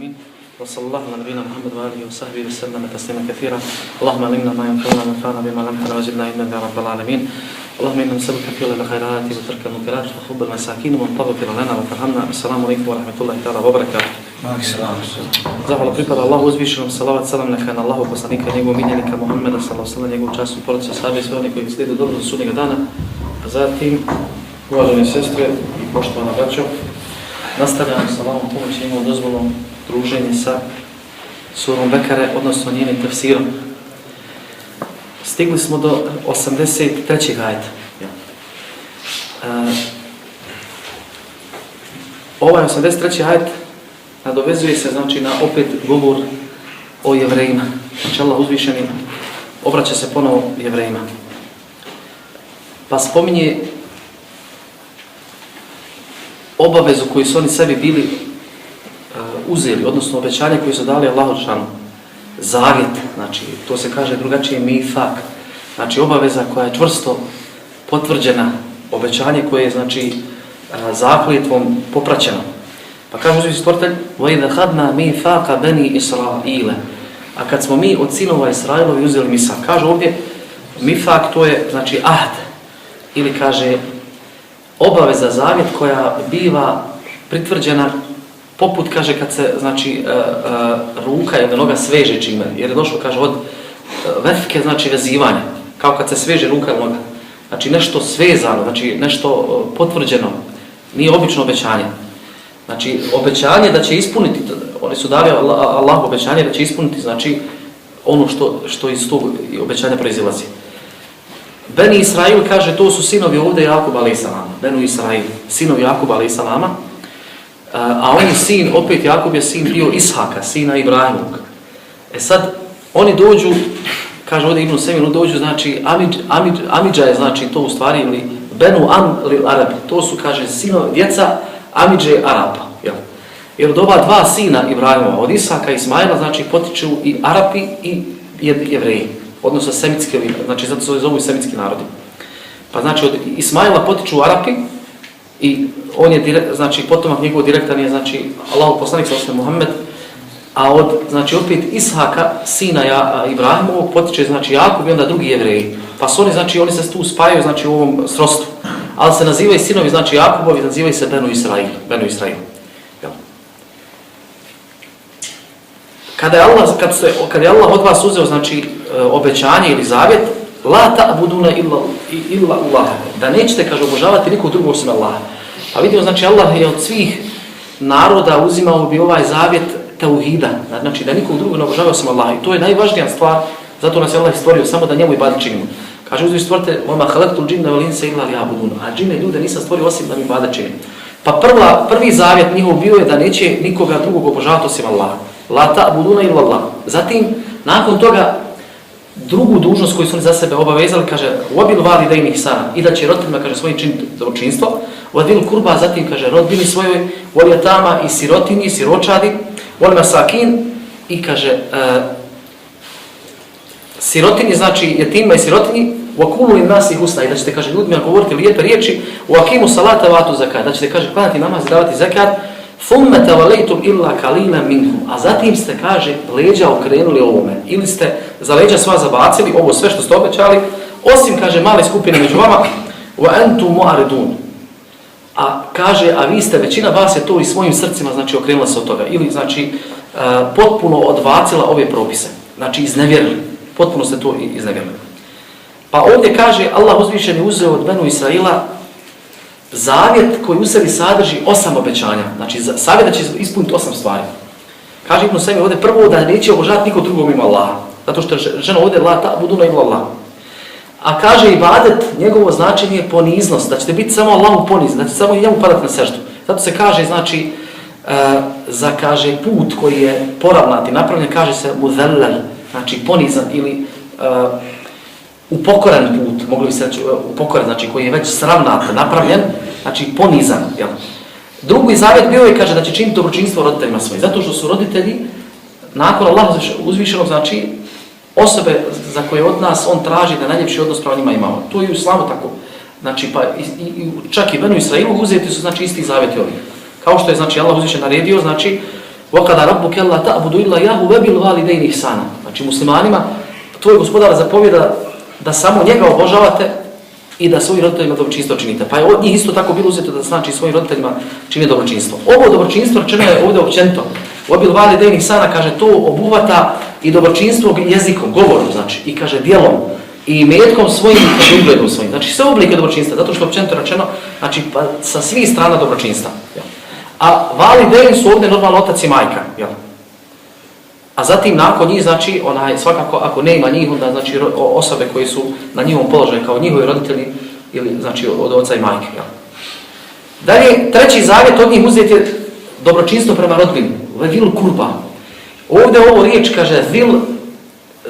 العالمين وصلى الله على نبينا محمد وآله وصحبه وسلم تسليما كثيرا. اللهم علمنا ما ينفعنا وانفعنا بما علمتنا وزدنا علما يا رب العالمين. اللهم إنا نسألك فعل الخيرات وترك المنكرات وحب المساكين ومن تغفر لنا وترحمنا. السلام عليكم ورحمة الله تعالى وبركاته. Zahvala pripada Allahu uzvišenom, salavat salam neka na Allahu poslanika, njegovog miljenika Muhammeda sallallahu alejhi ve sellem, njegovu časnu porodicu, sahabe i sve oni koji slijede dobro do sudnjega dana. A zatim, uvažene sestre i poštovana braćo, nastavljamo sa Allahom pomoći njegovom dozvolom druženje sa surom Bekare, odnosno njenim tefsirom. Stigli smo do 83. ajeta. Ovaj 83. ajet nadovezuje se znači na opet govor o Jevrejima. Znači Allah uzvišeni obraća se ponovo Jevrejima. Pa spominje obavezu koju su oni sebi bili uzeli, odnosno obećanje koje su dali Allahu džanu. Zavjet, znači to se kaže drugačije mifak. Znači obaveza koja je čvrsto potvrđena, obećanje koje je znači zakletvom popraćeno. Pa kaže uzvišeni stvoritelj: وَإِذَا خَذْنَا مِيثَاقَ بَنِي إِسْرَائِيلَ. A kad smo mi od sinova Israilovi uzeli misak. Kaže ovdje mifak, to je znači ahd, ili kaže obaveza, zavjet koja biva pritvrđena poput, kaže, kad se znači ruka ili noga sveže čime, jer je došlo, kaže, od vefke, znači vezivanja, kao kad se sveže ruka ili noga. Znači nešto svezano, znači nešto potvrđeno, nije obično obećanje. Znači obećanje da će ispuniti, oni su dali Allah obećanje da će ispuniti, znači ono što iz tog obećanja proizilazi. Beni Israil, kaže, to su sinovi ovdje Jakuba alejselama, Benu Israil, sinovi Jakuba alejselama, a on je sin, opet Jakub je sin bio Ishaka, sina Ibrahimovog. Sad oni dođu, kaže ovdje Ibn Seminu, dođu, znači Amidža je, znači to u stvari, ili Benu Amlil Arabi, to su, kaže, sinovi, djeca Amidže Arapa. Jel? Jer od ova dva sina Ibrahimova, od Ishaka i Ismaila, znači potiču i Arapi i Jevreji, odnosno semitski, znači zato se zovu i semitski narodi. Pa znači od Ismaila potiču Arapi i on je znači potomak njegov direktan je znači Allahov poslanik sallallahu alejhi ve Muhammed, a od znači opet Ishaka sina Ibrahimovog potiče znači Jakub i onda drugi Jevreji. Pa su oni, znači oni se tu spajaju znači u ovom srodstvu. Ali se nazivaju sinovi, znači Jakubovi, nazivaju se Benu Israil. Kada je Allah od vas uzeo, znači, obećanje ili zavjet, la ta'buduna illa Allah, da nećete, kaže, obožavati nikog drugog osim Allaha. Pa vidimo, znači, Allah je od svih naroda uzimao bi ovaj zavjet tauhida, znači da nikog drugog ne obožava osim Allaha. I to je najvažnija stvar, zato nas je Allah stvorio, samo da njemu ibadet činimo. Kaže uzvišeni stvoritelj: وَمَا خَلَقْتُ الْجِنَّ وَالْإِنسَ إِلَّا لِيَعْبُدُونِ. A džine ljude nisam stvorio osim da mi ibadet čine. Pa prvi zavjet njihov bio je da neće nikoga drugog obožavati osim Allaha. La ta'buduna illa Allah. Zatim, nakon toga, drugu dužnost koju su oni za sebe obavezali, kaže: وَبِلْ وَالِدَيْنِ إِحْسَانًا. I da će roditeljima, kaže, svojim činiti dobročinstvo. وَذِلْ kurba, zatim, kaže, rodbini svojoj, وَلْيَتَامَ i sirotinji, i siročadi, وَلْمَسَاكِينَ i, kaže, sirotinji, znači jetima i sirotinji, وَكُلُوا لِلنَّاسِ حُسْنًا. I da ćete, kaže, ljudima govoriti lijepe riječi, وَأَقِيمُوا الصَّلَاةَ وَآتُوا الزَّكَاةَ. Da ćete, kaže, klanjati namaz i davati zekat, ثُمَّ تَوَلَّيْتُمْ إِلَّا قَلِيلًا مِنْهُمْ. A zatim ste, kaže, leđa okrenuli ovome, ili ste za leđa sva zabacili, ovo sve što ste obećali, osim, kaže, male skupine među vama, وَأَنْتُمْ مُعْرِضُونَ. A kaže, a vi ste, većina vas je to i svojim srcima, znači, okrenula se od toga, ili, znači, potpuno odbacila ove propise, znači, iznevjerili, potpuno ste to iznevjerili. Pa ovdje kaže, Allah uzvišen je uzeo od Benu Israila zavjet koji u sebi sadrži 8 obećanja. Znači, savjet da će ispuniti 8 stvari. Kaže Ibn Semir ovdje prvo da neće obožavati nikog drugog mimo Allaha. Zato što je žena ovdje la ta'buduna illa Allah. A kaže ibadet, njegovo značenje je poniznost. Da ćete biti samo Allahu ponizni, da ćete samo njemu padati na seždu. Zato se kaže, znači, za, kaže, put koji je poravnat i napravljen, kaže se mudhellal, znači ponizan ili upokoran put, mogli bi se reći upokoran, znači koji je već sravnat, napravljen, znači ponizan. Jel? Drugi zavjet bio je, kaže, da će činiti dobročinstvo roditeljima svojim, zato što su roditelji, nakon Allaha uzvišenog, znači osobe za koje od nas on traži da najljepši odnos prema njima imamo. To je u islamu tako. Znači, pa čak i Benu Israilu uzeti su, znači, isti zavjeti ovih. Kao što je, znači, Allah uzvišen naredio, znači, وَقَدَ رَبُّكَ أَلَّا تَعْبُدُوا إِلَّا إِيَّاهُ وَبِالْوَالِدَيْنِ إِحْسَانًا. Znači muslimanima tvoj gospodar zapovjeda da samo njega obožavate i da svojim roditeljima dobročinstvo činite. Pa je od njih isto tako bilo uzeto da znači svojim roditeljima čine dobročinstvo. Ovo dobročinstvo rečeno je ovdje općenito. وَبِالْوَالِدَيْنِ إِحْسَانًا kaže to obuhvata i dobročinstvo jezikom, govorom, znači i kaže djelom i metkom svojim i kaže ugledom svojim. Znači sve oblike dobročinstva, zato što općenito rečeno, znači pa, sa svih strana dobročinstva. Jel? A validejn su ovdje normalno otac i majka. Jel? A zatim nakon njih, znači, svakako ako nema njih, onda znači osobe koji su na njihovom položaju kao njihovi roditelji ili znači od oca i majke. Jel? Dalje, treći zavjet od njih uzeti je dobročinstvo prema rodbini. Vil kurba. Ovdje ovo riječ kaže vil,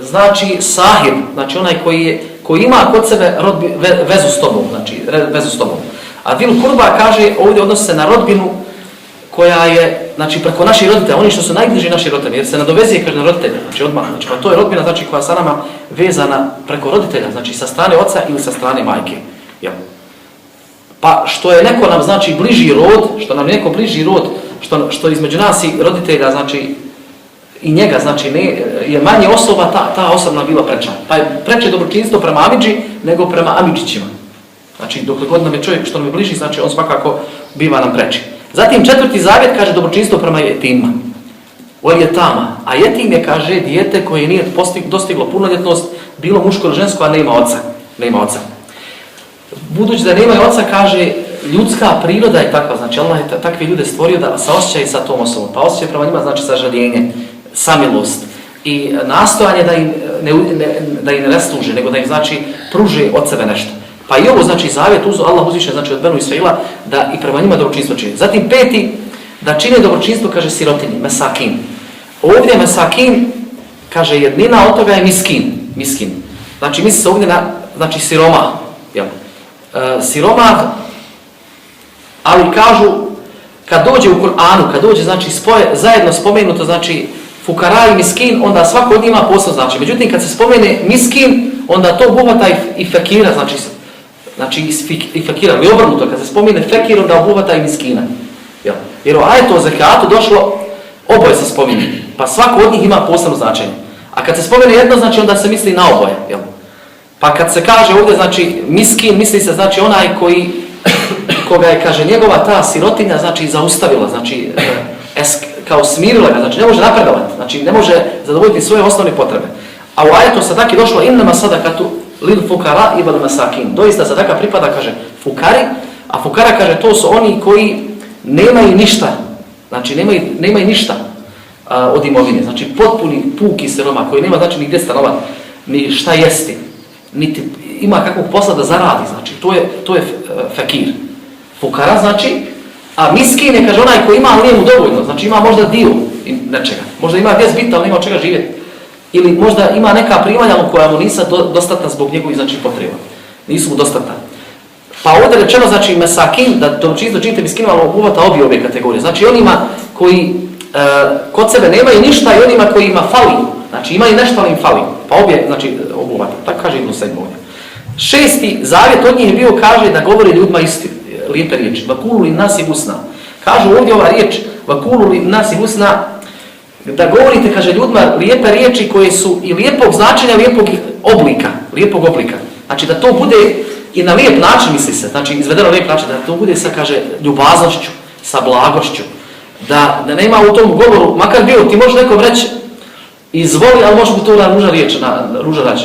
znači sahib, znači onaj koji ima kod sebe vezu s tobom, znači vezu s tobom. A vil kurba kaže ovdje odnosi se na rodbinu koja je, znači preko naših roditelja, oni što su najbliži naši roditelji, jer se nadovezuje kaže na roditelja, znači odmah, znači pa to je rodbina znači koja sa nama vezana preko roditelja, znači sa strane oca ili sa strane majke. Ja. Pa što je neko nam znači bliži rod, što nam neko bliži rod, što između nas i roditelja, znači i njega, znači ne, je manje osoba, ta osoba nam bila preča. Pa je preče dobročinstvo prema amidži nego prema amidžićima. Znači dok god nam je čovjek što nam je bliži, znači on svakako biva nam preči. Zatim četvrti zavjet kaže dobročinstvo prema jetimima. O jetama. A jetim je, kaže, dijete koje nije dostiglo punoljetnost, bilo muško ili žensko, a nema oca. Nema oca. Budući da nema oca, kaže, ljudska priroda je takva, znači Allah je takve ljude stvorio da saosjećaju sa tom osobom. Pa osjećaj prema njima znači sažaljenje, samilost i nastojanje da im ne služe, nego da im znači pruže od sebe nešto. Pa i ovo znači zavjet Allah uzviše znači od Benu Israila da i prema njima dobročinstvo čini. Zatim peti, da čine dobročinstvo, kaže sirotinji, mesakin. Ovdje mesakin, kaže jednina od toga je miskin. Znači misli se ovdje na znači siromah. Jel? Siromah, ali kažu kad dođe u Kur'anu, kad dođe znači zajedno spomenuto znači fukara i miskin, onda svako od njih ima posebno znači. Međutim kad se spomene miskin, onda to obuhvata i fekira, znači i fekira, ili obrnuto, kad se spomene fekir, onda obuhvata i miskina. Jel? Jer o ajetu o zekatu došlo, oboje se spomene, pa svako od njih ima posebno značenje. A kad se spomene jedno, znači onda se misli na oboje. Jel? Pa kad se kaže ovdje, znači miskin, misli se znači onaj koga je, kaže, njegova ta sirotinja, znači zaustavila, znači kao smirila ga, znači ne može napredovati, znači ne može zadovoljiti svoje osnovne potrebe. A u ajetu sadaki došlo innama sadakatu lil fukara i wal masakin. Doista sadaka pripada, kaže, fukari, a fukara, kaže, to su oni koji nemaju ništa, znači nemaju ništa od imovine, znači potpuni puki siroma koji nema znači ni gdje stanovati, ni šta jesti, niti ima kakvog posla da zaradi, znači to je fakir. Fukara znači, a miskin je, kaže, onaj koji ima, ali nije mu dovoljno, znači ima možda dio nečega, možda ima gdje zbiti, ali nema od čega živjeti. Ili možda ima neka primanja koja mu nisu dostatna zbog njegovih znači potreba. Nisu mu dostatna. Pa ovdje rečeno znači mesakin, da dobročinstvo činite miskinima, obuhvata obje kategorije. Znači onima koji kod sebe nemaju ništa i onima koji ima fali. Znači imaju nešto, ali im fali. Pa obje znači obuhvata. Tako kaže Ibn Said ovdje. Šesti zavjet od njih je bio, kaže, da govori ljudima isti, lijepe riječi. Vakulu li nasi husna. Kaže ovdje ova riječ, vakulu li nasi husna, da govorite, kaže, ljudima lijepe riječi koje su i lijepog značenja, lijepog oblika. Znači da to bude i na lijep način, misli se, znači izvedeno lijep način, da to bude sa, kaže, ljubaznošću, sa blagošću. Da nema u tom govoru, makar bio, ti možeš nekom reći, izvoli, ali može mu to na ruža riječ,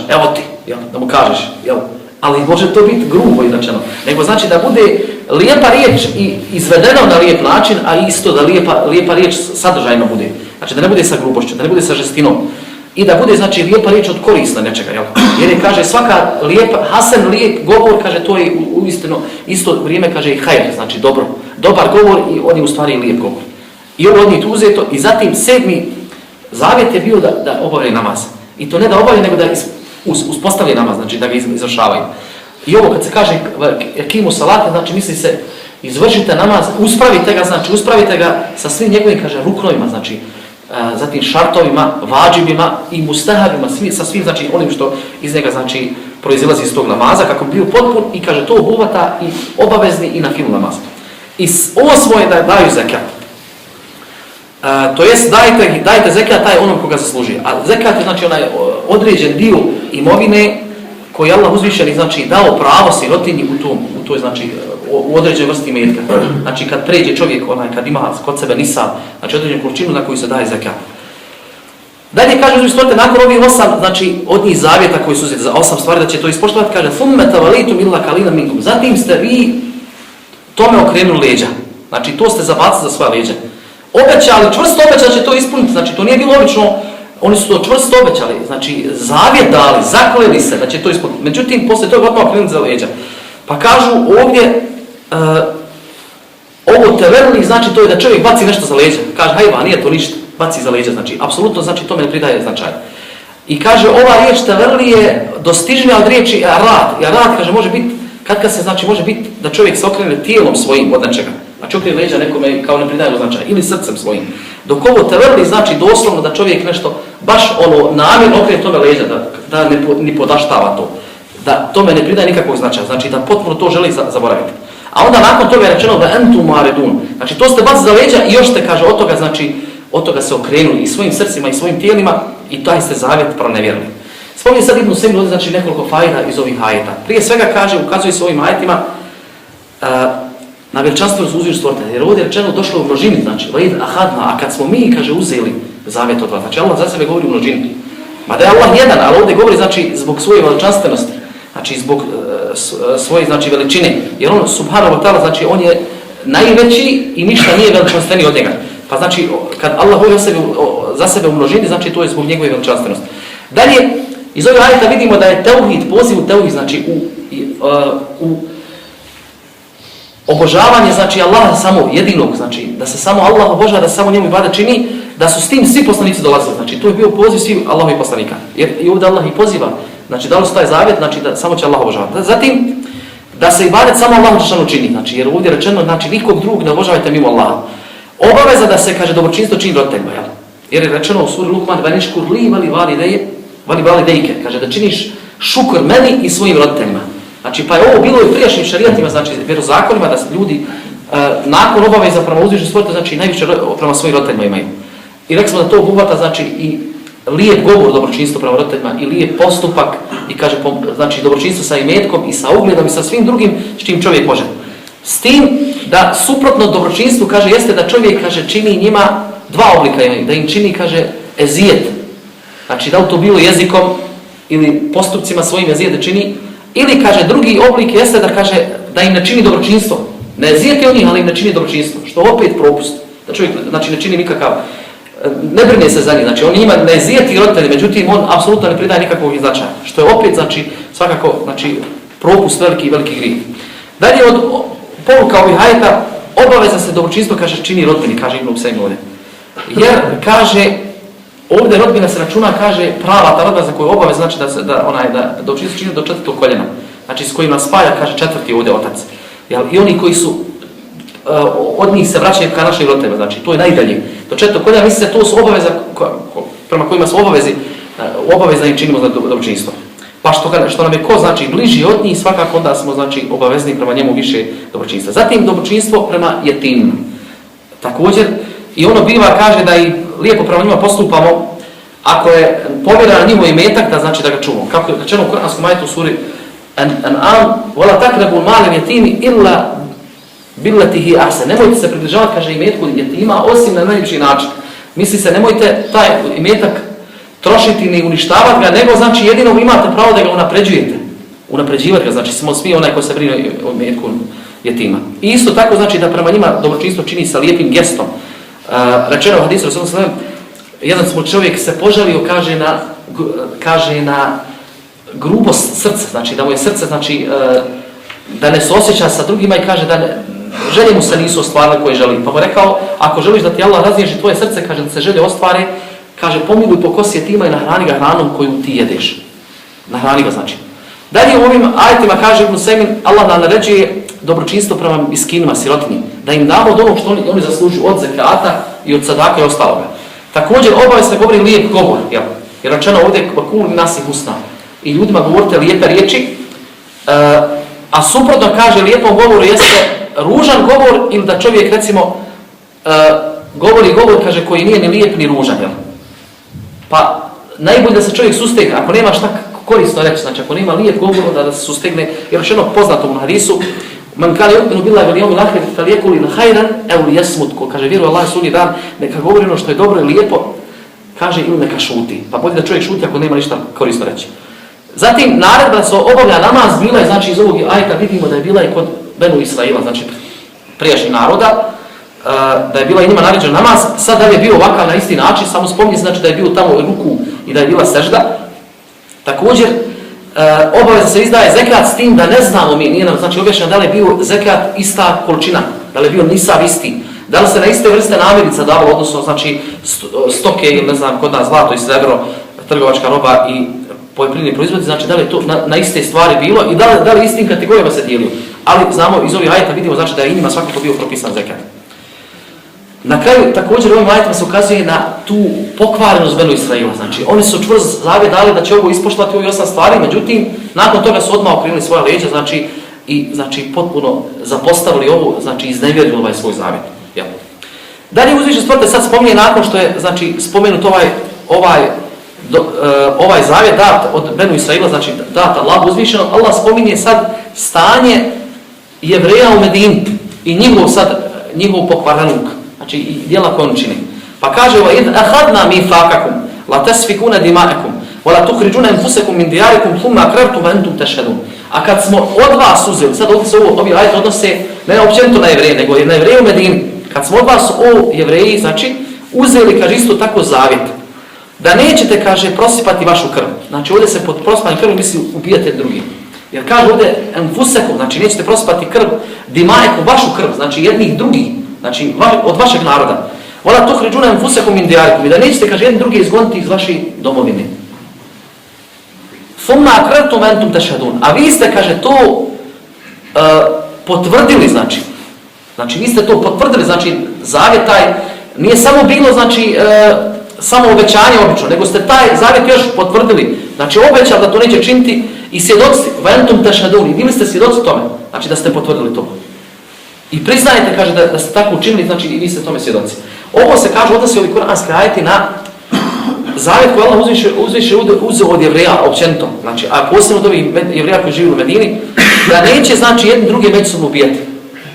evo ti, jel, da mu kažeš, jel. Ali može to biti grubo izrečeno. Nego znači da bude lijepa riječ i izvedeno na lijep način, a isto da lijepa riječ sadržajno bude. Znači da ne bude sa grubošću, da ne bude sa žestinom. I da bude znači lijepa riječ od korisna nečega. Jel? Jer je, kaže, svaka lijepa, hasan lijep govor, kaže, to je uistinu isto vrijeme, kaže, i hajr, znači dobro. Dobar govor i on je u stvari lijep govor. I ovo od njih uzeto. I zatim sedmi zavjet je bio da obavljaju namaz. I to ne da obavljaju, nego da uspostavljaju namaz, znači da ga izvršavaju. I ovo kad se kaže ekimu salate, znači misli se izvršite namaz, uspravite ga sa svim njegovim, kaže, ruknovima, znači zatim šartovima, vađibima i mustahabima, sa svim, znači onim što iz njega, znači, proizilazi iz tog namaza, kako bi bio potpun i, kaže, to obuhvata i obavezni i na filu namaz. I osmo je da daju zekat. to jest dajte zekat taj onom koga zaslužuje. A zekat je znači onaj određen dio imovine koji Allah uzvišeni znači dao pravo sirotinji u toj znači u određenoj vrsti imetka. Znači kad pređe čovjek kad ima kod sebe nisab, znači određenu količinu na koju se daje zekat. Dalje kaže uzvišeni nakon ovih 8 znači od njih zavjeta koji su uzeti za 8 stvari da će to ispoštovati, kaže thumma tawallaytum illa qalilan minkum. Zatim ste vi tome okrenuli leđa. Znači to ste zabacili za svoja leđa. Obećali, čvrsto obećali će to ispuniti, znači to nije bilo obično, oni su to čvrsto obećali, znači zavjet dali, zakleli se da će to ispuniti. Međutim, poslije toga odmah okrenuti za leđa. Pa kažu ovdje, ovo teverli znači to je da čovjek baci nešto za leđa. Kaže, hajva, nije to ništa, baci za leđa, znači apsolutno znači tome ne pridaje značaj. I kaže, ova riječ teverli je dostižnija od riječi rad. I rad, kaže, može biti, kad se znači može biti da čovjek se okrene tijelom svojim od nečega. Znači okrene leđa nekome kao ne pridaje značaj, ili srcem svojim. Dok ovo teverli znači doslovno da čovjek nešto baš namjerno okrene tome leđa, da ne podaštava to. Da tome ne pridaje nikakvog značaja, znači da potpuno to želi zaboraviti. A onda nakon toga je rečeno da entum maredun. Znači to ste bacili za leđa i još ste, kaže, od toga se okrenuli i svojim srcima i svojim tijelima i taj ste zavjet pronevjerili. Spominje sad Ibn Semir ovdje znači nekoliko fajda iz ovih ajeta. Prije svega kaže, ukazuje svojim ajetima na veličanstvenu uzvišu stvoritelja. Jer ovdje je rečeno došlo u množini, znači vaid ahadna, a kad smo mi, kaže, uzeli zavjet od vas. Znači Allah za sebe govori u množini. Mada je Allah jedan, ali ovdje govori znači zbog svoje veličanstvenosti, znači zbog svoje znači veličine. Jer on subhanahu wa ta'ala, znači on je najveći i ništa nije veličanstveniji od njega. Pa znači kad Allah govori za sebe u množini, znači to je zbog njegove veličanstvenosti. Dalje, iz ovih ajeta vidimo da je teuhid, poziv u teuhid, znači u obožavanje, znači Allaha samo jedinog, znači da se samo Allah obožava, da se samo njemu ibadet čini, da su s tim svi poslanici dolazili. Znači to je bio poziv svih Allahovih poslanika. Jer i ovdje Allah ih poziva, znači dalo su taj zavjet, znači da samo će Allah obožavati. Zatim, da se ibadet samo Allahu dželešanu čini, znači jer ovdje je rečeno, znači nikog drugog ne obožavajte mimo Allaha. Obaveza da se, kaže, dobročinstvo čini roditeljima, jel? Jer je rečeno u suri Lukman, vaniškur li vali validejke, kaže da činiš šukr meni i svojim roditeljima. Znači, pa je ovo bilo i u prijašnjim šarijatima, znači vjerozakonima, da ljudi nakon obaveza prema uzvišenom stvoritelju, znači najviše prema svojim roditeljima imaju. I rekli smo da to obuhvata, znači i lijep govor dobročinstvo prema roditeljima i lijep postupak i kaže znači dobročinstvo sa imetkom i sa ugledom i sa svim drugim s čim čovjek može. S tim da suprotno dobročinstvu, kaže, jeste da čovjek, kaže, čini njima dva oblika imaju, da im čini, kaže, ezijet. Znači da li to bilo jezikom ili postupcima svojim ezijet da čini, ili, kaže, drugi oblik jeste da, kaže, da im ne čini dobročinstvo. Ne ezijeti od njih, ali im ne čini dobročinstvo, što opet propust. Da čovjek, znači, ne čini nikakav, ne brine se za njih, znači on ima ne ezijeti roditelji, međutim on apsolutno ne pridaje nikakvog značaja, što je opet, znači, svakako, znači, propust veliki grijeh. Dalje od poruka ovih ajeta, obaveza se dobročinstvo, kaže, čini rodbini, kaže Ibn Semir ovdje. Jer, kaže, ovdje rodbina se računa, kaže, prava ta rodbina za koju obavez, znači da dobročinstvo čini do 4. koljena. Znači s kojima spaja, kaže, 4. ovdje otac. I oni koji su, od njih se vraćaju ka našim roditeljima, znači to je najdalje. Do 4. koljena, misli se, to su obaveza prema kojima su obavezna im činimo za dobročinstvo. Pa što nam je ko, znači, bliži od njih, svakako onda smo, znači, obavezni prema njemu više dobročinstva. Zatim dobročinstvo prema jetimima. Također, i ono biva, kaže, da i lijepo prema njima postupamo, ako je povjera na njihov imetak, da znači da ga čuvamo. Kako je rečeno u Kur'anskom ajetu u suri An'am, wala taqrabu al-mala al-yatimi illa billatihi ahsan. Nemojte se približavati, kaže, imetku jetima, osim na najljepši način. Misli se, nemojte taj imetak trošiti ni uništavati ga, nego znači jedino imate pravo da ga unapređujete. Unapređivati ga, znači smo svi onaj koji se brine o imetku jetima. I isto tako znači da prema njima dobročinstvo čini sa lijepim gestom. Rečeno u hadisu Rasulullah sallallahu alejhi ve sellem, jedan smo čovjek se požalio, kaže na grubost srca, znači da mu je srce, znači da ne se osjeća sa drugima i kaže da želje mu se nisu ostvarile koje želi. Pa mu rekao, ako želiš da ti Allah razriješi tvoje srce, kaže da se želje ostvare, kaže pomiluj po kosi jetima i nahrani ga hranom koju ti jedeš. Nahrani ga, znači. Dalje u ovim ajetima kaže Ibn Semir, Allah nam naređuje dobročinstvo prema miskinima, sirotinji, da im damo od onog što oni zaslužuju, od zekata i od sadaka i ostaloga. Također obavezno govori lijep govor, jer rečeno ovdje kul nasi husna. I ljudima govorite lijepe riječi, a suprotno kaže lijepom govoru jeste ružan govor ili da čovjek recimo govor, kaže, koji nije ni lijep ni ružan, jel? Pa najbolje da se čovjek sustegne, ako nema šta korisno reći, znači ako nema lijep govor, da se sustegne, jer još jedno poznato u hadisu, man kana yu'minu billahi wal yawmil akhir falyakul khayran aw liyasmut, ko kaže vjeruje Allah sudnji dan, neka govori ono što je dobro i lijepo, kaže ili neka šuti. Pa bolje da čovjek šuti ako nema ništa korisno reći. Zatim naredba se obavlja namaz bila je, znači iz ovog ajeta vidimo da je bila i kod Benu Israila, znači prijašnjih naroda, da je bila i njima naređen namaz, sad da je bio ovakav na isti način, samo spominje znači da je bio tamo ruku i da je bila sežda. Također, obaveza se izdaje zekat s tim da ne znamo mi, nije nam znači objašnjeno da li je bio zekat ista količina, da li je bio nisav isti, da li se na iste vrste namirnica davalo, odnosno znači stoke ili ne znam kod nas zlato i srebro, trgovačka roba i poljoprivredni proizvodi, znači da li je to na iste stvari bilo i da li istim kategorijama se dijelio. Ali znamo iz ovih ajeta vidimo znači da je i njima svakako bio propisan zekat. Na kraju također ovim ajetima se ukazuje na tu pokvarenost Benu Israila. Znači oni su čvrst zavjet dali da će ovo ispoštovati ovih 8 stvari, međutim nakon toga su odmah okrenuli svoja leđa, znači potpuno zapostavili ovo, znači iznevjerili ovaj svoj zavjet. Ja. Dalje uzvišen stvoritelj sad spominje nakon što je znači spomenut ovaj zavjet dat od Benu Israila, znači dat Allah uzvišeno, Allah spominje sad stanje Jevreja u Medini i njihov pokvarenuk, znači i djela koje on čini. Pa kaže وَإِذْ أَخَذْنَا مِيثَاقَكُمْ لَا تَسْفِكُونَ دِمَاءَكُمْ وَلَا تُخْرِجُونَ أَنفُسَكُمْ مِنْ دِيَارِكُمْ ثُمَّ أَقْرَرْتُمْ وَأَنْتُمْ تَشْهَدُونَ. A kad smo od vas uzeli, sad ovdje se ovi ajeti odnose ne općenito na Jevreje, nego na Jevreje u Medini. Kad smo od vas Jevreji, znači uzeli, kaže isto tako zavjet, da nećete, kaže, prosipati vašu krv. Znači ovdje se pod prosipanjem krvi misli ubijate drugi. Jer kaže ovdje enfusekum, znači nećete prosipati krv, dimaeku, vašu krv, znači jednih drugih, znači od vašeg naroda. Wala tukhrijuna anfusakum min diyarikum, da nećete, kaže, jedni drugi izgoniti iz vaše domovine. Thumma aqrartum wa antum tashhadun. A vi ste, kaže, to potvrdili, znači vi ste to potvrdili, znači zavjet taj nije samo bilo, znači samo obećanje obično, nego ste taj zavjet još potvrdili, znači obećali da to neće činiti i svjedoci, wa antum tashhadun, i bili ste svjedoci tome, znači da ste potvrdili to. I priznajete, kaže, da ste tako učinili, znači i vi ste tome svjedoci. Ovo se kaže, odnosi ovi kuranski ajeti na zavjet koji Allah uzeo od Jevreja općenito, znači, a posebno od ovih Jevreja koji živi u Medini, da neće, znači, jedni druge međusobno ubijati.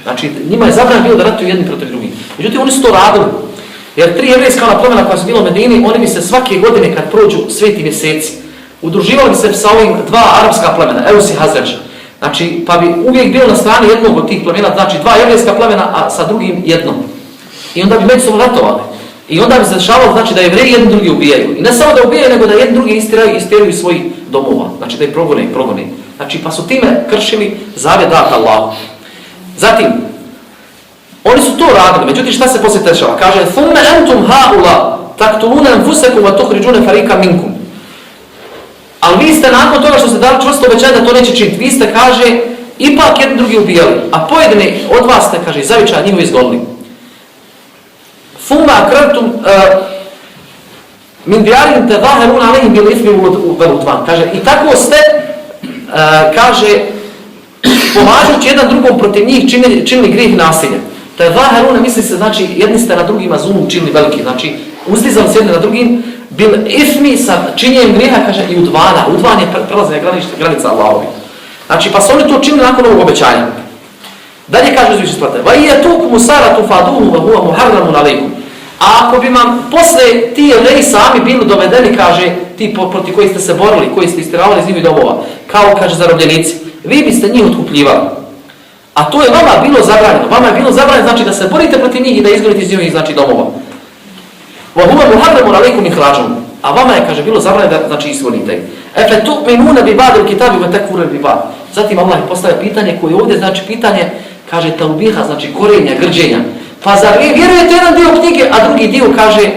Znači, njima je zabranjeno bilo da ratuju jedni protiv drugih. Međutim, oni su to radili. Jer 3 jevrijska plemena koja su bila u Medini, oni bi se svake godine kad prođu sveti mjeseci, udruživali bi se sa ovim 2 arapska plemena, Eus i Hazređ. Znači, pa bi uvijek bilo na strani jednog od tih plemena, znači 2 jevrijska plemena, a sa drugim jednom. I onda bi međusobno ratovali. I onda bi se dešavalo, znači, da Jevreji jedni drugi ubijaju. I ne samo da ubijaju, nego da jedni drugi istjeraju iz svojih domova. Znači, da ih progone. Znači, pa su time kršili zavjet dat Allahu. Zatim, oni su to radili, međutim šta se poslije dešava? Kaže, ثُمَّ أَنْتُمْ هَؤُلَا تَقْتُلُونَ أَنْفُسَكُمْ وَتُخْرِجُونَ فَرِيقًا مِنْكُمْ. Ali vi ste nakon toga što ste dali čvrsto obećanje da to neće činiti, vi ste, kaže, ipak jedni drugi ubijali, a pojedini od vas ste, kaže, zavičaja njihovi izgonili. ثُمَّ أَقْرَرْتُمْ مِنْ دِيَارِهِمْ تَظَاهِرُونَ عَلَيْهِمْ بِالْإِثْمِ وَالْعُدْوَانِ. Kaže, i tako ste, kaže, pomažući jedan drugom protiv njih činili grijeh i nasilje. Tezaherune misli se, znači, jedni ste na drugima zulum činili veliki, znači, uzdizali se jedni na drugim, bil ismi sa činjenjem grijeha, kaže, i udvana. Udvan je prelazanje granica Allahovi. Znači, pa su oni to činili nakon ovog obećanja. Dalje kaže uzviši stvrte, وَإِيَتُوكُمُ سَارَةُ فَادُوهُ وَهُوَ مُحَرَّمٌ عَلَيْكُمْ. A ako bi vam posle ti jevreji sami bili dovedeni, kaže, ti proti koji ste se borili, koji ste istiravali iz njihovih domova, kao, kaže, zarobljenici, vi biste njih otkupljivali. A to je vama bilo zabranjeno. Vama je bilo zabranjeno, znači da se borite protiv njih i da izgonite iz njihovih, znači, domova. وَهُوَ مُحَرَّمٌ عَلَيْكُمْ إِخْرَاجُهُمْ. A vama je, kaže, bilo zabranjeno da, znači, izgonite ih. أَفَتُؤْمِنُونَ بِبَعْضِ الْكِتَابِ وَتَكْفُرُونَ بِبَعْضٍ. Zatim Allah postavlja pitanje koje ovdje, znači, pitanje, kaže, taubiha, znači, korenja, grđenja. Pa zar vjerujete jedan dio knjige, a drugi dio kaže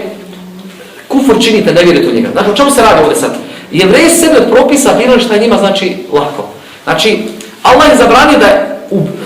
kufur činite, ne vjerujete u njega. Znači, o čemu se radi ovdje sad? Jevreji su sebi od propisa birali šta je njima, znači, lako. Znači, Allah je zabranio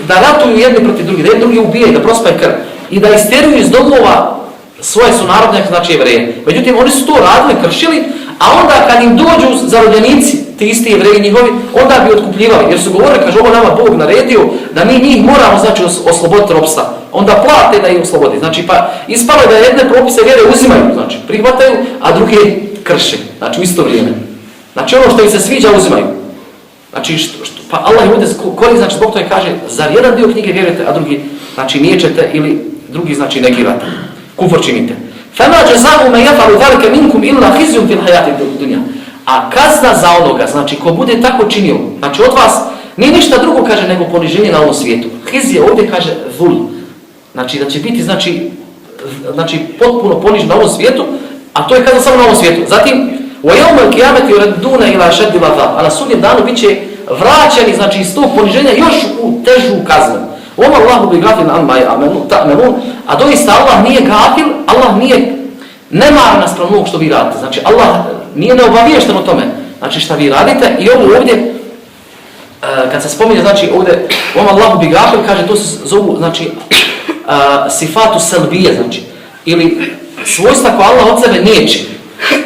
da ratuju jedni protiv drugih, da jedni drugi ubijaju, da prospaje krv i da istjeruju iz domova svoje sunarodnjake, znači Jevreje. Međutim, oni su to radili, kršili, a onda kad im dođu zarobljenici, ti isti Jevreji njihovi, onda bi otkupljivali, jer su govorili, kaže, ovo nama Bog naredio, da mi njih moramo, znači, osloboditi ropstva. Onda plate da ih oslobodi. Znači, pa ispalo je da jedne propise vjere uzimaju, znači, prihvataju, a druge krše, znači, u isto vrijeme. Znači, ono što im se sviđa uzimaju. Znači, pa Allah ljude koristi, znači, zbog toga kaže, zar jedan dio knjige vjerujete, a drugi, znači, niječete ili drugi, znači, negirate. Kufr činite. فَمَا جَزَاءُ مَنْ يَفْعَلُ ذَلِكَ مِنْكُمْ إِلَّا خِزْيٌ فِي الْحَيَاةِ الدُّنْيَا. A kazna za onoga, znači, ko bude tako činio, znači, od vas nije ništa drugo, kaže, nego poniženje na ovom svijetu. Hizje ovdje kaže zul. Znači, da će biti, znači potpuno ponižen na ovom svijetu, a to je kazna samo na ovom svijetu. Zatim, وَيَوْمَ الْقِيَامَةِ يُرَدُّونَ إِلَى شَدِّ الْعَذَابِ. A na sudnjem danu bit će vraćani, znači, iz tog poniženja još u težu kaznu. وَمَا اللَّهُ بِغَافِلٍ عَمَّا تَعْمَلُونَ. A doista Allah nije gafil, Allah nije nemaran naspram onog što vi radite. Znači, Allah nije neobaviješten o tome, znači, šta vi radite. I ovo ovdje, kad se spominje, znači, ovdje, وَمَا اللَّهُ بِغَافِلٍ, kaže, to se zovu, znači, sifatu selbije, znači, ili svojstva koja Allah od sebe niječi.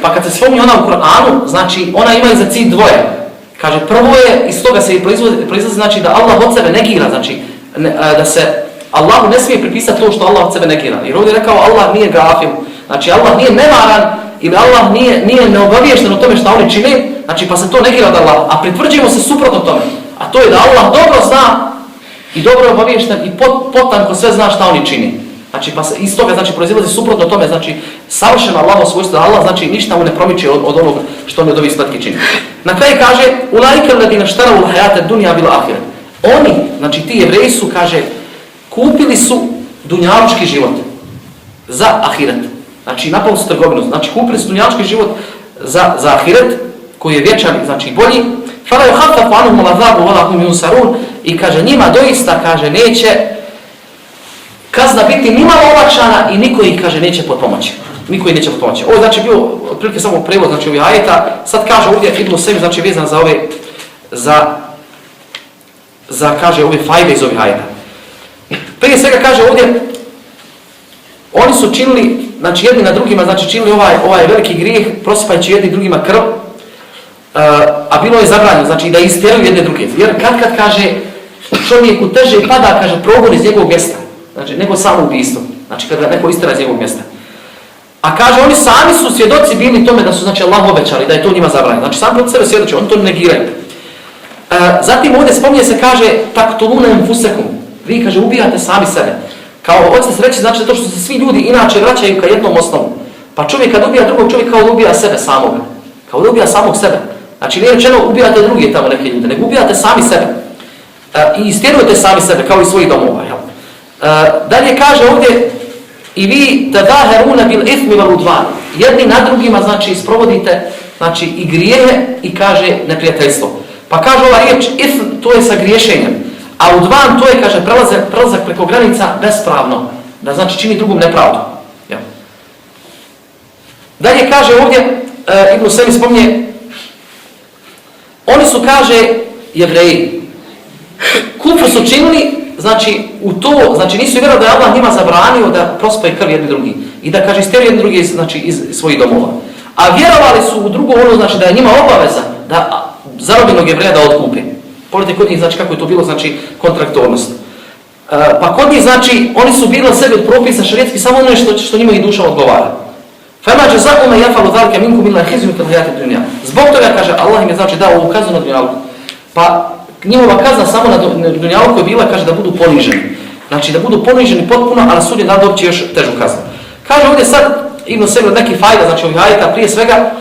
Pa kad se spominje ona u Kur'anu, znači, ona ima i za cilj dvoje. Kaže, prvo je, iz toga se proizlazi, znači, da Allah od sebe negira, znači, da se Allahu ne smije pripisati to što Allah od sebe negira. Jer ovdje je rekao, Allah nije gafil, znači, Allah nije nemaran, ili Allah nije neobaviješten o tome što oni čine, znači, pa se to negira od Allah. A pritvrđujemo se suprotno tome. A to je da Allah dobro zna i dobro je obaviješten i potanko sve zna šta oni čini. Znači, pa se iz toga, znači, proizilazi suprotno tome, znači, savršeno Allahovo svojstvo, da Allah, znači, ništa mu ne promiče od onog što on od ovih spletki čini. Na kraju kaže, ulaike alladine štarau l-hayate dunya bil ahire. Oni, znači, ti Jevreji su, kaže, kupili su dunjalučki život za ahiret. Znači, napali su trgovinu. Znači, kupili su dunjalučki život za ahiret, koji je vječan, znači, bolji. Fala yukhaffafu anhum al-'adhabu wa la hum yunsarun. I kaže, njima doista, kaže, neće kazna biti nimalo olakšana i niko ih, kaže, neće potpomoći. Niko ih neće potpomoći. Ovo je, znači, bio otprilike samo prevod, znači, ovih ajeta. Sad kaže ovdje Ibn Sejm, znači, vezan za ove, kaže, ove fajde iz ovih ajeta. Prije svega kaže ovdje, oni su činili, znači, jedni na drugima, znači, činili ovaj veliki grijeh, prosipajući jedni drugima krv, a bilo je zabranjeno, znači, da istjeruju jedne druge. Jer kad kaže, čovjeku teže pada, kaže, progon iz njegovog mjesta. Znači, nego samo ubijstvo. Znači, kada neko istjera iz njegovog mjesta. A kaže, oni sami su svjedoci bili tome da su, znači, Allah obećali, da je to njima zabranjeno. Znači, sami proti sebe svjedoči, oni to negiraju. Zatim ovdje spominje se, kaže, taktulune enfusekum. Vi, kaže, ubijate sami sebe. Kao hoće se reći, znači, zato što se svi ljudi inače vraćaju ka jednom osnovu. Pa čovjek kad ubija drugog čovjeka, kao da ubija sebe samoga. Kao da ubija samog sebe. Znači, nije rečeno ubijate druge tamo neke ljude, nego ubijate sami sebe. I istjerujete sami sebe, kao i svojih domova. Jel? Dalje kaže ovdje, i vi tadaheruna bil ithmi wal udwan. Jedni na drugima, znači, sprovodite, znači, i grijehe i, kaže, neprijateljstvo. Pa kaže ova riječ, ithm, to je sa griješenjem. A udvan, to je, kaže, prelazak preko granica bespravno. Da, znači, čini drugom nepravdu. Ja. Dalje kaže ovdje, Ibn Sejm spominje, oni su, kaže, Jevreji. Kufr su činili, znači, u to, znači, nisu vjerovali da je Allah njima zabranio da prospaje krv jedni drugi. I da, kaže, istjeruju jedni drugi, znači, iz svojih domova. A vjerovali su u drugo ono, znači, da je njima obaveza da zarobljenog Jevreja da otkupi. Pogledajte kod njih, znači, kako je to bilo, znači, kontraktornost. Pa kod njih, znači, oni su bili sebi od propisa šarijetski samo ono što njima i duša odgovara. فَمَا جَزَاءُ مَنْ يَفْعَلُ ذَلِكَ مِنْكُمْ إِلَّا خِزْيٌ فِي الْحَيَاةِ الدُّنْيَا. Zbog toga, kaže, Allah im je, znači, dao ovu kaznu na dunjalku. Pa njihova kazna samo na dunjalku je bila, kaže, da budu poniženi. Znači, da budu poniženi potpuno, a na sudnjem danu dobit će još težu kaznu. Kaže ovdje sad, Ibn Sejm od neki fajda, znači, ovih ajeta, prije svega,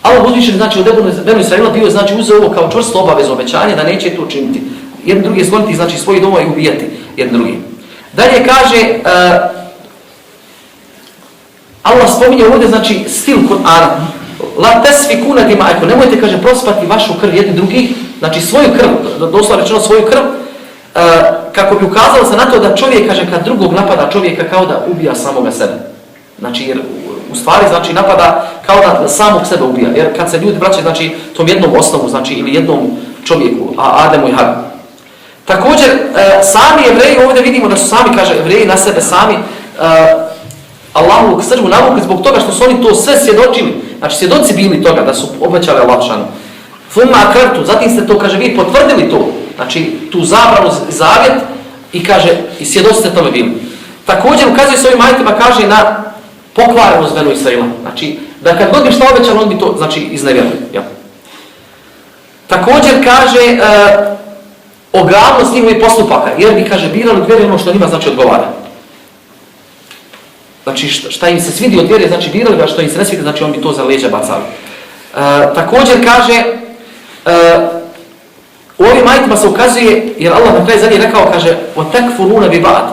Allah uzvišen, znači, od Benu Israila bio, znači, uzeo ovo kao čvrsto obavezu obećanje da neće to učiniti. Jedni drugi skloniti, znači, svojih domova i ubijati jedni drugi. Dalje kaže, Allah spominje ovdje, znači, stil Kur'ana. La tesfikuna dima'akum, nemojte, kaže, prospati vašu krv jedni drugih, znači svoju krv, doslovno rečeno svoju krv, kako bi ukazalo se na to da čovjek, kaže, kad drugog napada čovjeka kao da ubija samoga sebe. Znači, jer u stvari, znači, napada kao da samog sebe ubija. Jer kad se ljudi vraćaju, znači, tom jednom osnovu, znači, ili jednom čovjeku, Ademu i Havi. Također, sami Jevreji, ovdje vidimo da su sami, kaže, Jevreji na sebe sami, Allahovog srđbu navukli zbog toga što su oni to sve svjedočili znači svjedoci bili toga da su obećali Allah šanu. Thumma akartu, zatim ste to, kaže, vi potvrdili to, znači tu zabranu, zavjet i kaže, i svjedoci ste tome bili. Također ukazuje se ovim ajetima, kaže, na pokvarenost Benu Israila. Znači, da kad god bi šta obećalo, on bi to, znači, iznevjerili. Ja. Također kaže ogavnost njihovih postupaka, jer bi, kaže, birali od vjere ono što njima, znači, odgovara. Znači, šta im se svidi od vjere, znači, birali ga, što im se ne svidi, znači, on bi to za leđa bacali. Također kaže, u ovim ajetima se ukazuje, jer Allah na kraju zadnje rekao, kaže, وَتَكْفُرُونَ بِبَعْدِ.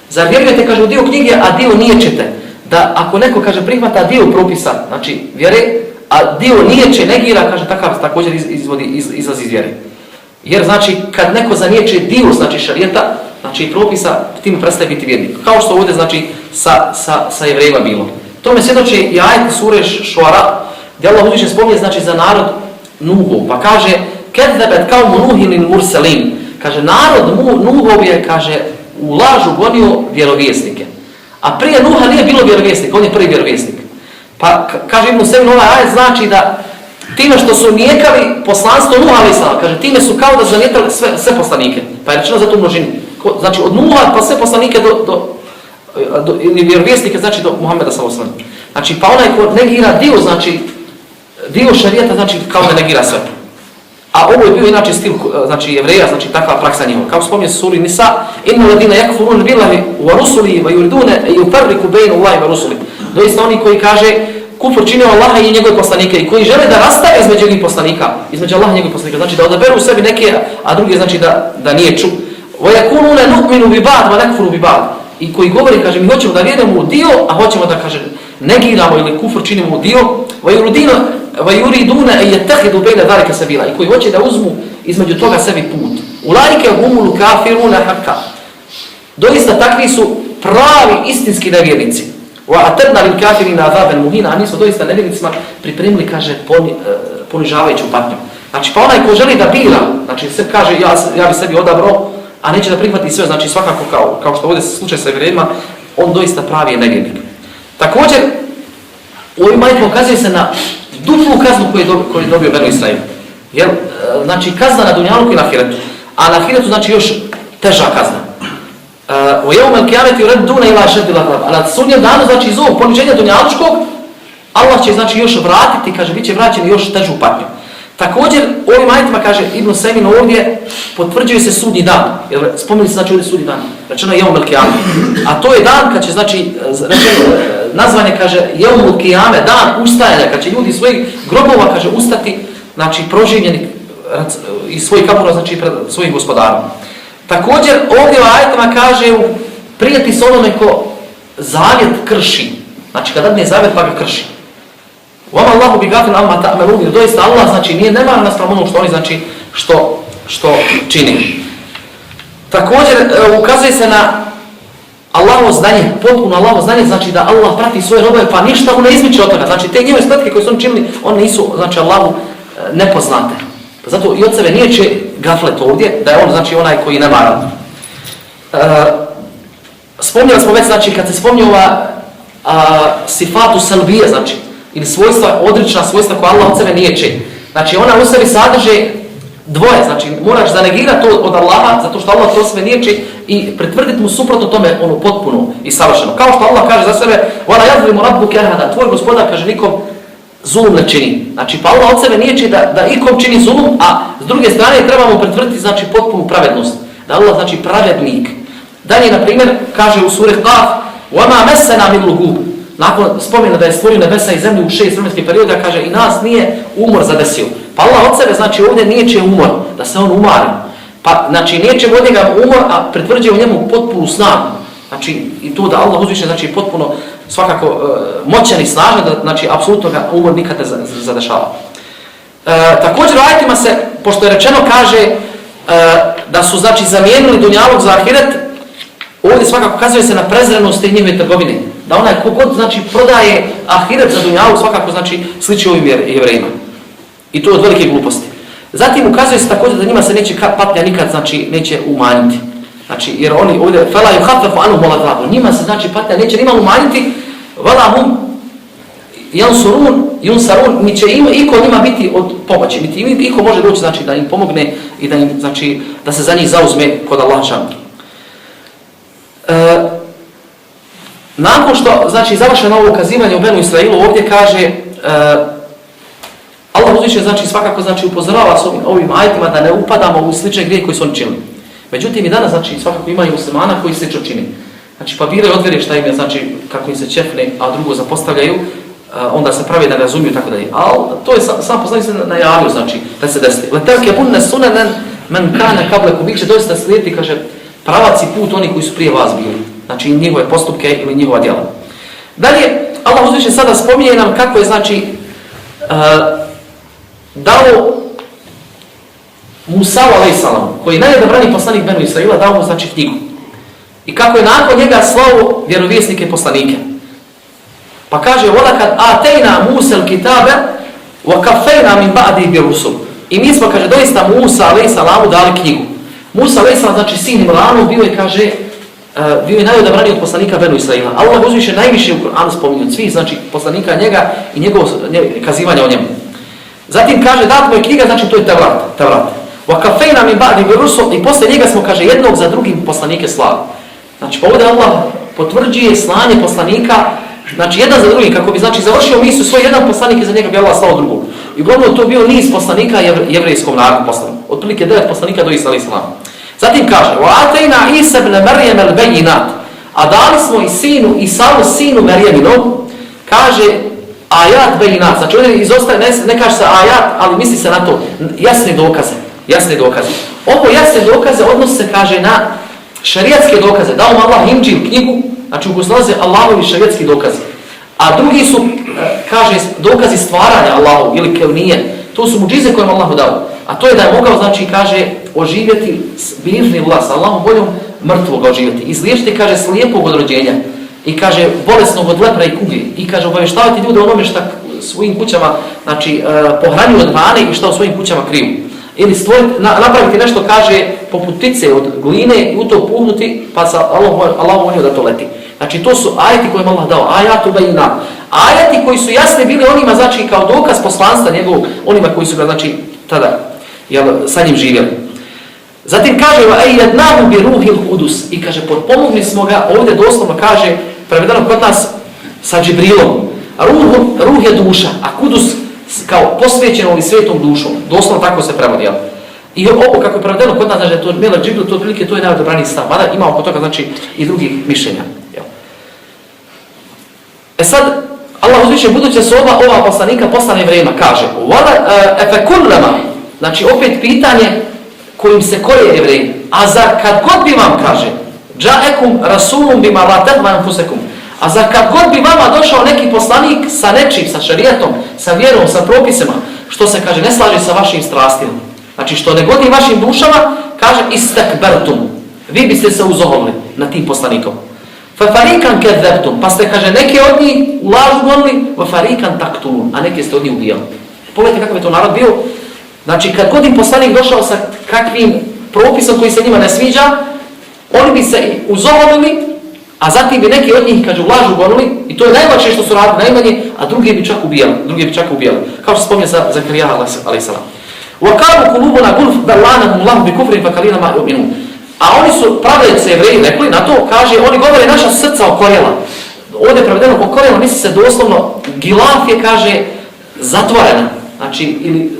Zar vjerujete, kaže, u dio knjige, a dio nijećete. Da ako neko, kaže, prihvata dio propisa, znači vjere, a dio nijeće, negira, kaže, takav također izlazi iz vjere. Jer, znači, kad neko zanijeće dio, znači, šarijeta, znači, propisa, tim prestaje biti vjernik. Kao što ovdje, znači, sa jevrejima bilo. Tome svjedoči i ajet sure Šuara, gdje Allah uzviše spominje, znači, za narod Nuhov, pa kaže, كَذَّبَتْ قَوْمُ نُوحٍ الْمُرْسَلِينَ. Kaže, narod Nuhov je, kaže, u lažu gonio vjerovjesnike. A prije Nuha nije bilo vjerovjesnik, on je prvi vjerovjesnik. Pa kaže Ibn Semin, ovaj ajet znači da time što su nijekali poslanstvo Nuha alejhi selam, kaže, time su kao da zanijetali sve poslanike. Pa je rečeno za tu množinu. Znači od Nuha pa sve poslanike do vjerovjesnike, znači do Muhameda sallallahu alejhi ve sellem. Znači pa onaj ko negira dio, znači dio šarijata, znači kao da negira sve. A ovo je bio inače stil, znači jevreja, znači takva praksa njihova. Kao spominje suri Nisa, inna ladina yakfuruna billahi wa rusulihi wa yuriduna yufarriqu bayna Allahi wa rusulihi. Doista oni koji kaže kufr čine Allaha i njegove poslanike i koji žele da rastave između njih poslanika, između Allaha i njegovih poslanika, znači da odaberu u sebi neke, a drugi znači da niječu. Wa yakuluna nu'minu bi ba'd wa nakfuru bi ba'd. I koji govori, kaže, mi hoćemo da vjerujemo u dio, a hoćemo da, kaže, negiramo ili kufr činimo u dio, wa yuriduna an yattakhidhu bayna dhalika sabila. I koji hoće da uzmu između toga sebi put. Ulaike humul kafiruna haqqan. Doista takvi su pravi istinski nevjernici. Wa atadna lil kafirina azaban muhina, a nisu doista nevjernicima pripremili, kaže, ponižavajuću patnju. Znači, pa onaj ko želi da bira, znači se kaže ja bi sebi odabrao, a neće da prihvati sve, znači svakako kao što ovdje se slučaj sa vjerima, on doista pravi je nevjernik. Također, u ovim ajetima ukazuje se na duplu kaznu koju je dobio Benu Israil. Jer, znači, kazna na dunjaluku i na ahiretu. A na ahiretu, znači, još teža kazna. U jevmel kijameti uredduna ila ašeddi l'azab. A na sudnjem danu, znači, iz ovog poniženja dunjalučkog, Allah će, znači, još vratiti, kaže, bit će vraćeni još težu patnju. Također, u ovim ajetima, kaže Ibn Semin ovdje, potvrđuje se sudnji dan. Jer spominje se, znači, ovdje sudnji dan. Rečeno je jevmel kijame. A to je dan kad će, znači, rečeno, nazvane, kaže, jevmel kijame, dan ustajanja, kad će ljudi svojih grobova, kaže, ustati, znači, proživljeni iz svojih kabura, znači, pred svojim gospodarom. Također, ovdje u ajetima kaže, prijeti se onome ko zavjet krši. Znači, kad dadne zavjet, pa ga krši. Vama Allahu bi gafil amma ta'malun, doista Allah, znači, nije nemaran naspram onog što oni, znači, što čini. Također, ukazuje se na Allahovo znanje, potpuno Allahovo znanje, znači da Allah prati svoje robove, pa ništa mu ne izmiče od toga. Znači, te njihove spletke koje su oni činili, one nisu, znači, Allahu nepoznate. Zato i od sebe nije će gaflet ovdje, da je on, znači, onaj koji ne mara. Spomnjali smo već, znači, kad se spomnio ova sifatu salbije, znači, ili svojstva, odrična svojstva koja Allah od sebe nijeće. Znači, ona u sebi sadrže dvoje, znači, moraš zanegirati to od Allaha, zato što Allah to sebe nijeće i pretvrditi mu suprotno tome ono potpuno i savršeno. Kao što Allah kaže za sebe, وَلَا يَظْلِمُ رَبُّكَ أَحَدًا, tvoj gospodar, kaže, nikom zulum ne čini. Znači, pa Allah od sebe nijeće da ikom čini zulum, a s druge strane trebamo pretvrditi, znači, potpunu pravednost. Da Allah, znači, pravednik. Dalje, na primjer, kaže u suri Qaf, وَمَا مَسَّنَا مِنْ لُغُوبٍ. Nakon spomena da je stvorio nebesa i zemlju u 6 vremenskih perioda, kaže, i nas nije umor zadesio. Pa Allah od sebe, znači, ovdje nijeće umor, da se on umari. Pa, znači, nijeće od njega umor, a pretvrđuje u njemu potpunu snagu. Znači, i to da Allah uzviše, znači, potpuno, svakako, moćan i snažan, da, znači, apsolutno ga umor nikad ne zadešava. Također, u ajetima se, pošto je rečeno, kaže, da su, znači, zamijenili dunjalog za ahiret, ovdje svakako ukazuje se na prezrenost te njihove trgovine. Da onaj kogod, znači, prodaje ahiret za dunjalu, svakako, znači, sliči ovim jevrejima. I to od velike gluposti. Zatim ukazuje se također da njima se neće patnja nikad, znači, neće umanjiti. Znači, jer oni ovdje, فَلَا يُحَفَّفُ عَنُهُ وَلَا تَعْبُ. Njima se, znači, patnja neće nima umanjiti, وَلَا هُمْ Junsarun, ni će iko njima biti od pomoći, niti iko može doći znači, da im pomogne i da im, znači, da se za njih zauzme kod Allaha dželle. Nakon što znači, završeno ovo ukazivanje u Benu Israilu, ovdje kaže Allah uzviše znači, svakako znači, upozorava s ovim ajetima da ne upadamo u slične grije koji su oni činili. Međutim, i danas znači, svakako imaju muslimana koji slično čini. Znači, pa biraju odvere šta im je, znači, kako im se čefne, a drugo zapostavljaju, onda se pravi da ne razumiju tako dalje. Ali to je sam poslanik se najavio, znači, da se desi. Letelke bunne sunanen men kana kableku, vi će doista slijediti, kaže, pravac i put oni koji su prije vas bili. Znači, njihove postupke ili njihova djela. Dalje, Allah uzviše sada spominje nam kako je, znači, dao Musa a.s. koji je najodabraniji poslanik Benu Israila, dao mu, znači, knjigu. I kako je nakon njega slao vjerovjesnike i poslanike. Pa kaže, وَلَكَدْ آتَيْنَا مُوسَى الْكِتَابَ وَكَفَيْنَا مِنْ بَعْدِهِ بِرُسُلٍ. I mi smo, kaže, doista Musa a.s. dali knjigu. Musa a.s. znači sin Imranov, bio je, kaže, bio je najodabraniji od poslanika Benu Israila. Allah uzviše najviše u Kur'anu spominje od svih, znači poslanika njega i njegovo kazivanja o njemu. Zatim kaže, dat mu je knjiga, znači to je Tevrat. وَكَفَيْنَا مِنْ بَعْدِهِ بِرُسُلٍ. I posle njega smo, kaže, jednog za drugim poslanike slali. Znači, pa ovdje Allah potvrđuje slanje poslanika, znači jedan za drugim, kako bi znači završio misiju svoj jedan poslanik i za njega bi Allah slao drugog. I uglavnom to bio niz poslanika jevrejskom narodu poslanika. Otprilike 9 poslanika do Isa a.s. Zatim kaže: "Wa Isa ibn Maryam al-bayinat." A dali smo i sinu Marijaminom, kaže ajat bayinat. Znači ovdje izostaje, ne kaže se ajat, ali misli se na to jasne dokaze. Ovo jasne dokaze odnosi se, kaže, na šerijatske dokaze. Dao mu Allah Inđil, knjigu, znači u kojoj se nalaze Allahovi šerijatski dokazi. A drugi su, kaže, dokazi stvaranja Allahu ili kevnije. To su muđize koje mu Allah dao. A to je da je mogao, znači, kaže, oživjeti bližnji vlas, Allahom voljom mrtvog oživjeti. Izliječiti, kaže, slijepog od rođenja. I kaže, bolesnog od lepra i kuge. I kaže, obavještavati ljude onome što svojim kućama, znači, pohranjuju od hrane i što u svojim kućama kriju. Ili napraviti nešto, kaže, poput ptice od gline i u to puhnuti, pa sa Allahom voljom da to leti. Znači, to su ajeti koje je Allah dao, ajatu bayinat. Ajeti koji su jasni bili onima, znači, kao dokaz poslanstva njegovog, onima koji su ga, znači, tada, sa njim živjeli. Zatim kaže, وَأَيَّدْنَاهُ بِرُوحِ الْقُدُسِ. I kaže, potpomogli smo ga, ovdje doslovno kaže, prevedeno kod nas, sa Džibrilom. Ruh je duša, a Kudus kao posvećeno ili svetom dušom. Doslovno tako se prevodi, jel? I ovo kako je prevedeno kod nas, znači, to je Melek Džibril, to otprilike, to je najodobraniji stav. Mada ima oko toga, znači, i drugih mišljenja. Jel? Sad, Allah uzviše, budući su ova poslanika poslane vrema, kaže, znači, opet pitanje kojim se koje jevreji. A za kad god bi vam, kaže, džaekum rasulum bima la tadma anfusekum. A za kad god bi vama došao neki poslanik sa nečim, sa šerijatom, sa vjerom, sa propisima, što se, kaže, ne slaže sa vašim strastima. Znači, što ne godi vašim dušama, kaže, istakbertum. Vi biste se uzoholili na tim poslanikom. Fafarikan kedzebtum. Pa ste, kaže, neke od njih u lažu gonili, fafarikan taktulun. A neke ste od njih ubijali. Pogledajte kako bi to narod bio. Znači, kad god im poslanik došao sa kakvim propisom koji se njima ne sviđa, oni bi se uzoholili, a zatim bi neki od njih, kaže, u lažu gonili, i to je najlakše što su radili najmanje, a drugi bi čak ubijali. Kao što se spominje za Zakarija a.s. وَقَالُوا قُلُوبُنَا غُلْفٌ بَلْ لَعَنَهُمُ اللَّهُ بِكُفْرِهِمْ فَقَلِيلًا مَا يُؤْمِنُونَ. A oni su, pravdajući se Jevreji, rekli na to, kaže, oni govore naša srca okorjela. Ovdje je prevedeno okorjela, misli se doslovno, gilaf je, kaže, zatvorena. Znači, ili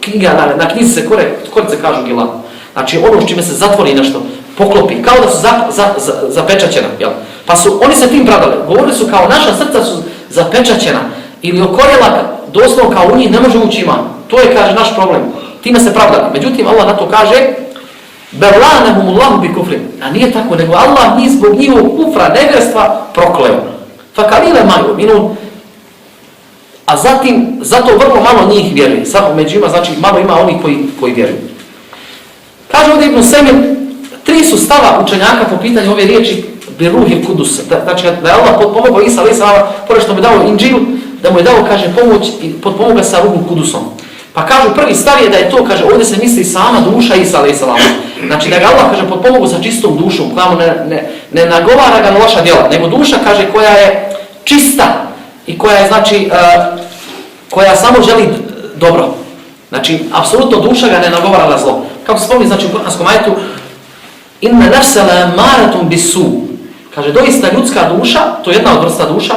knjiga, na knjizi se korice kažu gilaf. Znači, ono s čime se zatvori nešto, poklopi, kao da su zapečaćena. Jel? Pa su, oni se tim pravdali. Govorili su kao naša srca su zapečaćena ili okorjela, doslovno kao u njih ne može ući iman. To je, kaže, naš problem. Time se pravdali. Međutim, Allah na to kaže, berlanahumullahu bi kufrim. A nije tako, nego Allah njih zbog njihovog kufra, nevjerstva, prokleo. Fakalile maju minun. A zatim, zato vrlo malo njih vjeruje. Samo među ima, znači, malo ima onih koji vjeruju. Kaže ovdje Ibn Semin, 3 su stava učenjaka po pitanju ove riječi Biruhil Kudus. Znači, da je Allah potpomogao Isa a.s. pored što mu je dao Inđil, da mu je dao, kaže, pomoć i potpomoga sa Ruhom Kudusom. Pa kažu, prvi stav je da je to, kaže, ovdje se misli sama duša Isa a.s. Znači, da ga Allah, kaže, potpomogu sa čistom dušom, kamo ne nagovara ga na loša djela, nego duša, kaže, koja je čista, i koja je, znači, koja samo želi dobro. Znači, apsolutno duša ga ne nagovara na zlo. Kako se spominje, znači, u Kur'anskom ajetu, inna nafsa la'amaratun bisu. Kaže, doista ljudska duša, to je jedna od vrsta duša,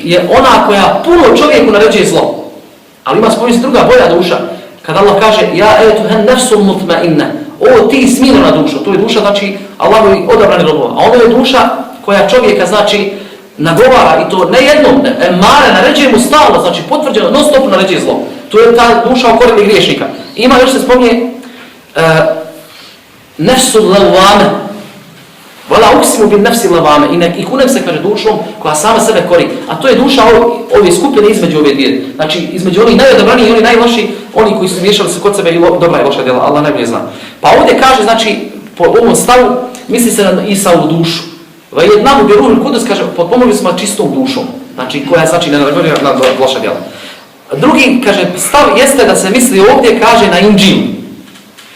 je ona koja puno čovjeku naređuje zlo. Ali ima spominje druga bolja duša, kada Allah kaže, ja etuhen nafsul mutma'inna, o ti smirena duša, to je duša, znači, Allahovi odabrani robova. A ono je duša koja čovjeka, znači, nagovara, i to ne jednom, mare, naređuje mu stalno, znači, potvrđeno, non stop naređuje zlo. To je ta duša okorenih griješnika. Ima još se spominje nefsul lawame. Vala uksimu bin nefsi lawame. I kunem se, kaže, dušom koja sama sebe kori. A to je duša ove skupine između ove dvije. Znači, između onih najodobraniji i oni najloši, oni koji su miješali se kod sebe i dobra i loša djela. Allah najbolje zna. Pa ovdje kaže, znači, po ovom stavu, misli se na Isaovu dušu. Vajednamu bi ruhul kudus, kaže, potpomogli smo čistom dušom. Znači, koja, znači, ne naređuje na loša djela. Drugi, kaže, stav jeste da se misli ovdje, kaže, na Inđil.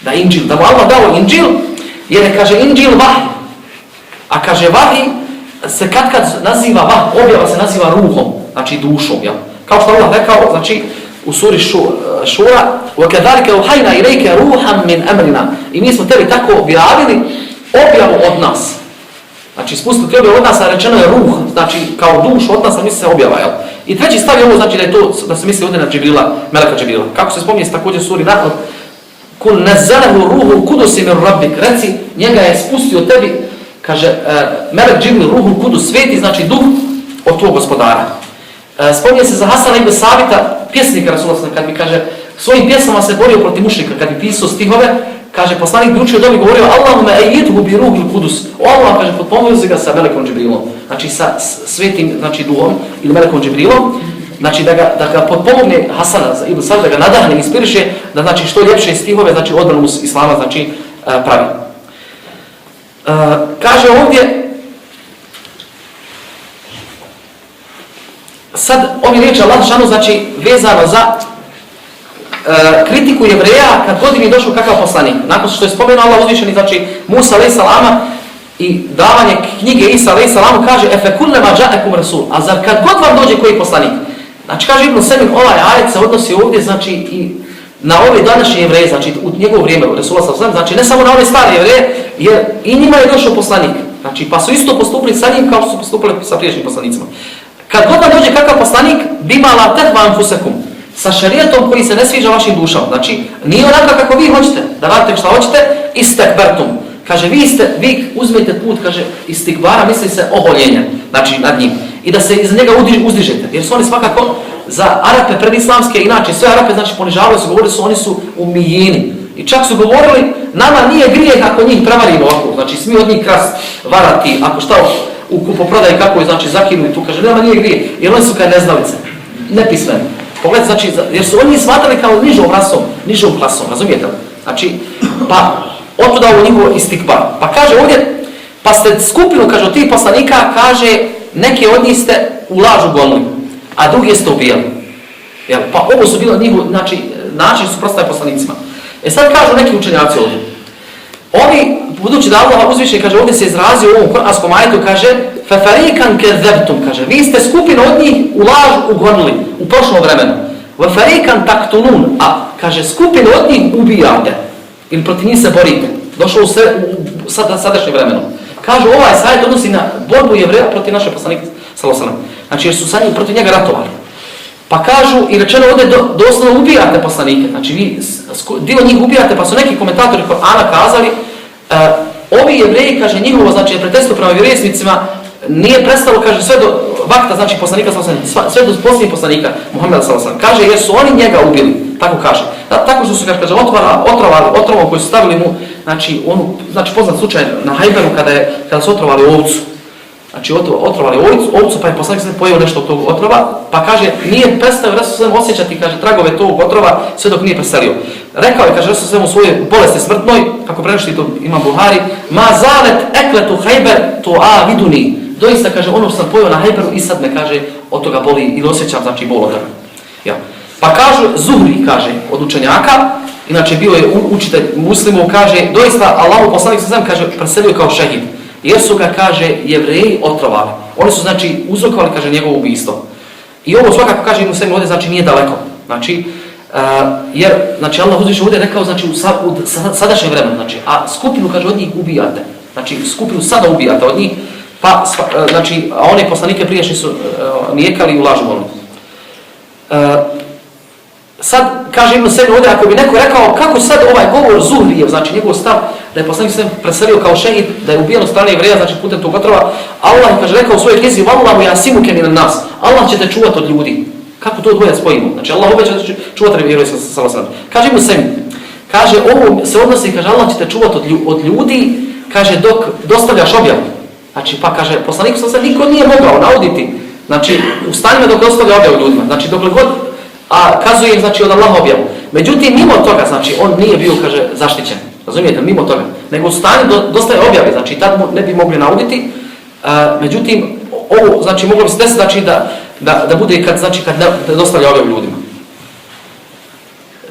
Da Inđil, da mu Allah dao Inđil, jer je, kaže, Inđil vahi. A kaže, vahi se kad naziva, objava se naziva ruhom, znači dušom, jel? Kao što Allah rekao, znači, u suri Šura, وَكَذَلِكَ وَحَيْنَا إِلَيْكَ رُوحًا مِنْ أَمْرِنَا. I mi smo tebi tako objavili objavu od nas. Znači, spustiti objavu od nas, a rečeno je ruh, znači, kao duš od nas, a misli se objava, jel? I treći stav je ovo, znači, da je to, da se misli ovdje na Džibrila, Meleka Džibrila. Kako se spominje također suri Nahl, kul nazzalehu ruhul kudus min rabbik, reci, njega je spustio tebi, kaže, Melek Džibril, ruhul kudus, sveti, znači, duh od tvojeg gospodara. Spominje se za Hasana ibn Sabita, pjesnika Rasulullah, kad bi, kaže, svojim pjesmama se borio protiv mušrika, kad bi pisao stihove, kaže, poslanik bi učio dobi govorio, Allahumma ejidhu bi ruhul kudus, Allah, kaže, potpomozi ga sa Melekom Džibrilom, znači sa svetim, znači, duhom ili Melekom Džibrilom, znači da ga potpomogne Hasana ibn Sabit, da ga nadahne, inspiriše, da, znači, što ljepše stihove, znači, odbranu islama, znači, pravi. Kaže ovdje, sad ovi riječi Allah šanu, znači, vezano za kritiku Jevreja kad god im je došao kakav poslanik. Nakon što je spomenuo Allah uzvišeni, znači, Musa alaih salama i davanje knjige Isa alaih salamu, kaže, efe kullema džaekum rasul, a zar kad god vam dođe koji poslanik? Znači, kaže Ibn Semin, ovaj ajet se odnosi ovdje, znači, i na ove današnje Jevreje, znači, u njegovo vrijeme, u Resulullah sallam, znači, ne samo na ove stare Jevreje, jer i njima je došao poslanik. Znači, pa su isto postupili sa njim kao što su postupili sa prijašnjim poslanicima. Kad god vam dođe kakav poslanik, bima la tehva anfusekum, sa šerijatom koji se ne sviđa vašim dušama. Znači, nije onako kako vi hoćete, da radite šta hoćete, istekbertum. Kaže, vi uzmete put, kaže, istikbara, misli se oholjenja, znači, nad njim. I da se iz njega uzdižete, jer su oni svakako za Arape predislamske, inače sve Arape, znači, ponižavali su, govorili su, oni su umijeni. I čak su govorili, nama nije grijeh ako njih prevarimo ovako, znači, smije od njih krast varati, ako šta u kupoprodaji kako je, znači, zakinuli tu, kaže, nama nije grijeh, jer oni su kao neznalice, nepismeni. Pogled, znači, jer su oni smatrali kao nižom klasom, razumijete li? Znači, pa, otuda ovo njihovo istikbar. Pa kaže ovdje, pa ste skupinu, kaže, od tih poslanika, kaže, neke od njih ste u lažu gonili, a drugi ste ubijali. Jel? Pa ovo su bilo njihovo, znači, način su prostaje poslanicima. Sad kažu neki učenjaci ovdje. Oni, budući da Allah uzvišen, kaže, ovdje se izrazio u ovom Kur'anskom ajetu, kaže, فَفَرِيكًا كَذَّبْتُمْ, kaže, vi ste skupinu od njih u lažu ugonili u prošlom vremenu. وَفَرِيكًا تَقْتُلُونَ, a, kaže, skupinu od njih ubijate ili protiv njih se borite. Došlo u sadašnjem vremenu. Kaže, ovaj sajt odnosi na borbu Jevreja protiv naše poslanike, sallallahu alejhi ve sellem. Znači, jer su sa njim protiv njega ratovali. Pa kažu, i rečeno ovdje, doslovno ubijate poslanike. Znači, vi dio njih ubijate, pa su neki komentatori Kur'ana kazali, ovi Jevreji, kaže, njihovo, znači, prijateljstvo prema vjerovjesnicima nije prestalo, kaže, sve do vakta, znači, poslanika, sve do posljednjih poslanika, Muhammeda sallallahu alejhi ve sellem. Kaže, jer su oni njega ubili, tako kaže. Tako što su, kaže, otrovali otrovom koji su stavili mu, znači, znači, poznat slučaj na Hajberu kada su otrovali ovcu. Znači, otrovali ovcu, pa je poslanik se pojeo nešto od tog otrova, pa kaže, nije prestao Resul osjećati, kaže, tragove tog otrova sve dok nije preselio. Rekao je, kaže, Resul u svojoj bolesti smrtnoj, kako prenosi to ima Buhari, ma zalet ekletu Hajber to a viduni. Doista, kaže, ono što sam pojeo na Hajberu i sad me, kaže, od toga boli ili osjećam, znači, bol od toga. Ja. Pa kažu, Zuhri, kaže, od učenjaka, inače bio je učitelj muslimov, kaže, doista, Allahu poslanik se kaže, preselio kao šehid. Jer su ga, kaže, Jevreji otrovali. Oni su, znači, uzrokovali, kaže, njegovo ubijstvo. I ovo svakako kaže Ibn Sejmi ovdje, znači nije daleko. Znači, jer znači Allah uzviše ovdje rekao znači u sadašnjem vremenu, znači a skupinu kaže od njih ubijate. Znači skupinu sada ubijate od njih, pa znači a one poslanike prijašnji su nijekali i u lažu volili. Sad kaže Ibn Sejmi ovdje, ako bi neko rekao kako sad ovaj govor Zuhrijev, znači njegov stav da je poslanik se preselio kao šehid, da je ubijen od strane Jevreja, znači putem tog otrova, Allah kaže rekao u svojoj knjizi Wallahu yasimuke minan nas, Allah će te čuvati od ljudi. Kako to dvoje spojimo? Znači Allah obeća da će čuvati vjeru sallallahu alejhi. Kaže Ibn Sejmi, kaže ovo se odnosi, kaže Allah će te čuvati od ljudi, kaže dok dostavljaš objavu. Znači pa kaže poslanik sallallahu alejhi niko nije mogao nauditi, znači u stanjima dok dostavlja objavu ljudima, znači dokle god a kazuje im znači od Allaha objavu. Međutim mimo toga znači on nije bio kaže zaštićen. Razumijete, mimo toga, nego u stanju dostaje objave, znači tad ne bi mogli nauditi. Međutim ovo znači moglo bi se desiti znači da bude kad dostavlja objavu ljudima.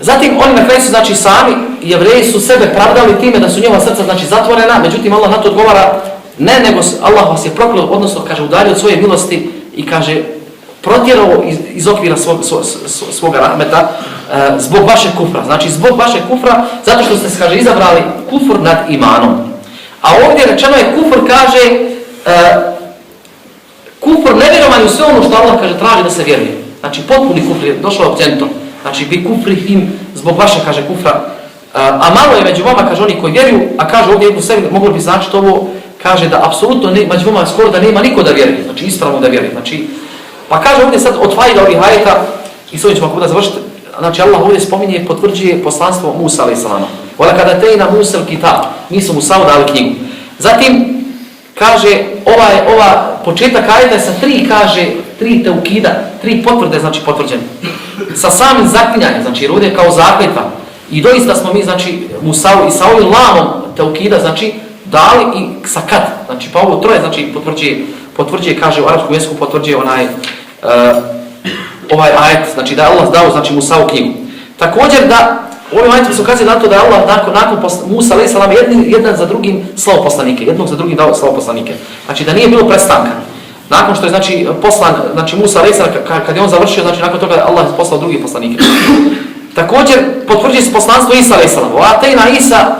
Zatim oni na kraju su znači sami Jevreji su sebe pravdali time da su njihova srca znači zatvorena, međutim Allah na to odgovara ne, nego Allah vas je prokleo, odnosno kaže udaljio od svoje milosti i kaže protjerao iz okvira svoga rahmeta zbog vašeg kufra. Znači zbog vašeg kufra, zato što ste kaže izabrali kufr nad imanom. A ovdje rečeno je kufr kaže kufr nevjerovanje u sve ono što Allah kaže traži da se vjeruje. Znači potpuni kufr je došao općenito. Znači bi kufrihim zbog vaše kaže kufra. A malo je među vama kaže oni koji vjeruju, a kaže ovdje Ibn Sejmi moglo bi značiti ovo kaže da apsolutno među vama skoro da nema niko da vjeruje. Znači ispravno da vjeruje. Znači pa kaže ovdje sad od fajda ovih ajeta i s ovim ćemo ako da završiti. Znači Allah ovdje spominje i potvrđuje poslanstvo Musa a.s. Ola kada tejna Musa kitab, mi smo Musa dali knjigu. Zatim kaže ova početak ajeta je sa tri teukida, 3 potvrde znači potvrđene. Sa samim zaklinjanjem, znači jer ovdje je kao zakletva. I doista smo mi znači Musa i sa ovim lamom teukida znači dali i sa kad. Znači pa ovo troje znači potvrđuje kaže u arapskom jeziku potvrđuje ovaj ajet, znači da je Allah dao znači Musa u knjigu. Također da ovim ajetom se ukazuje na to da je Allah nakon Musa a.s. jedan za drugim slao poslanike, jednog za drugim dao slao poslanike. Znači da nije bilo prestanka. Nakon što je znači poslan znači Musa a.s. kad je on završio, znači nakon toga Allah je poslao drugi poslanike. Također potvrđuje se poslanstvo Isa a.s. Atejna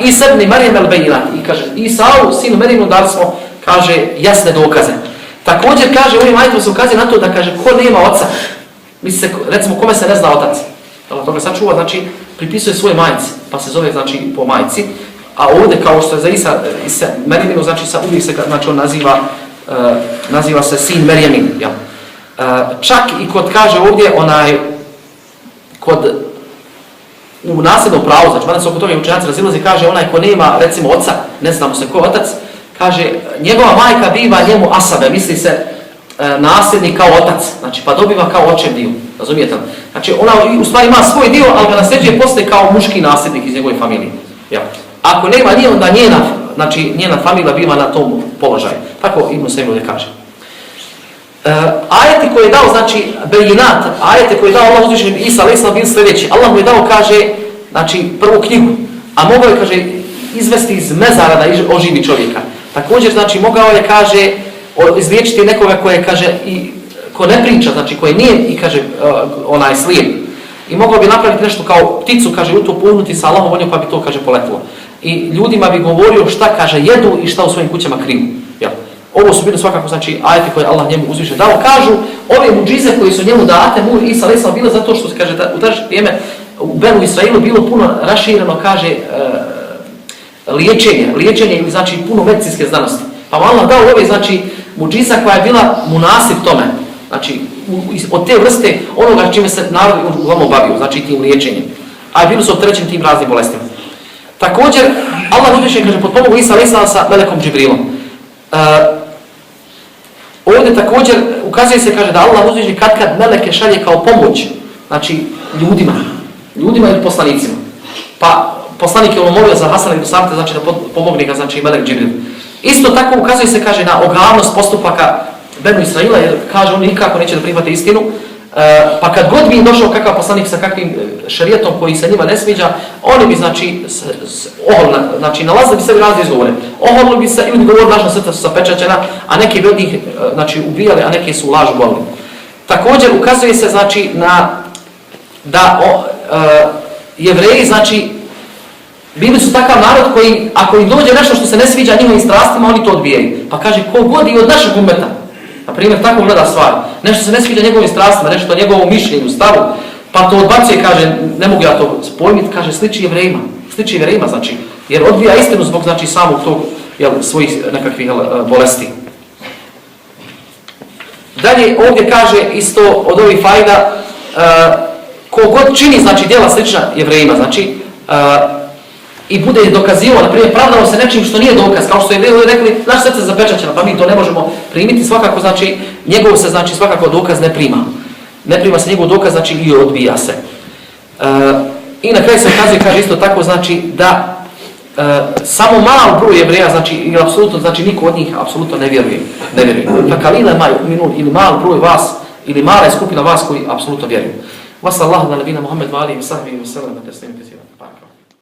Isa ibn Marijem al-Bejinat. I kaže Isau, sinu Marijemu, dali smo kaže jasne dokaze. Također kaže ovim ajetom se ukazuje na to da kaže ko nema oca. Misli se, recimo kome se ne zna otac. Allah toga sačuva, znači pripisuje svoje majci, pa se zove znači po majci. A ovdje kao što je za Isa Marijeminu, znači uvijek se znači on naziva se sin Marijemin. Ja. Čak i kod kaže ovdje u nasljednom pravu, znači mada se oko toga učenjaci razilaze, kaže onaj ko nema recimo oca, ne znamo se ko otac, kaže njegova majka biva njemu asabe, misli se nasljednik kao otac, znači pa dobiva kao očev dio, razumijete li? Znači ona u stvari ima svoj dio, ali ga nasljeđuje poslije kao muški nasljednik iz njegove familije. Ja. Ako nema nije, onda njena familija biva na tom položaju. Tako Ibn Sejmi ovdje kaže. Ajeti koje je dao, znači Bejinat, ajeti koje je dao Allah uzvišeni Isa a.s. bili sljedeći. Allah mu je dao, kaže, znači prvu knjigu, a mogao je, kaže, izvesti iz mezara da oživi čovjeka. Također, znači, mogao je, kaže, izliječiti nekoga koje, kaže, ko ne priča, znači, koje nije, i kaže, onaj slijep. I mogao bi napraviti nešto kao pticu, kaže, u to puhnuti sa Allahom voljom, pa bi to, kaže, poletilo. I ljudima bi govorio šta, kaže, jedu i šta u svojim kućama kriju. Ja. Ovo su bili svakako, znači, ajeti koje Allah njemu uzviše dao. Kažu, ove muđize koji su njemu date, Isa a.s. bile zato što, kaže, u tačno vrijeme u Benu Israilu bilo puno rašireno, kaže, liječenje ili, znači, puno medicinske znanosti. Pa Allah dao ove, znači, muđiza koja je bila munasib tome. Znači, od te vrste onoga čime se narod uglavnom bavio, znači tim liječenjem. A bili su opterećeni tim raznim bolestima. Također, Allah uzviše, kaže, potpomogao Isa a.s. sa melekom Džibriilom. Ovdje također ukazuje se, kaže, da Allah uzviše kad meleke šalje kao pomoć, znači ljudima ili poslanicima. Pa poslanik je molio za Hasana ibn Sabita, znači da pomogne ga, znači melek Džibril. Isto tako ukazuje se, kaže, na ogavnost postupaka Benu Israila, jer kaže oni nikako neće da prihvate istinu. Pa kad god bi im došao kakav poslanik sa kakvim šerijetom koji se njima ne sviđa, oni bi, znači, nalazili bi sebi razne izgovore. Oholili bi se ili govor naša srca su zapečaćena, a neke bi od njih, znači, ubijali, a neke su u lažu govorili. Također ukazuje se znači da Jevreji znači bili su takav narod koji ako im dođe nešto što se ne sviđa njihovim strastima, oni to odbijaju. Pa kaže ko god i od našeg ummeta, na primjer tako gleda stvar, nešto se ne sviđa njegovim strastima, nešto njegovom mišljenju, stavu, pa to odbacuje, kaže ne mogu ja to spojmiti, kaže sliči Jevrejima, znači jer odbija istinu zbog znači samog tog svojih nekakvih bolesti. Dalje ovdje kaže isto od ovih fajda kogod čini znači djela slična Jevrejima, znači i bude dokazivao, na primjer pravdao se nečim što nije dokaz, kao što je rekli naše srce zapečaćeno, pa mi to ne možemo primiti, svakako znači njegov se znači svakako dokaz ne prima. Ne prima se njegov dokaz, znači i odbija se. I na kraju se kaže isto tako znači da samo malo broj Jevreja, znači ili apsolutno, znači niko od njih apsolutno ne vjeruje. Pa kalila minut ili malo broj vas ili mala je skupina vas koji apsolutno vjeruju. Vasallahu ala nabina Muhammed wa alihi wa sahbihi wa sallam.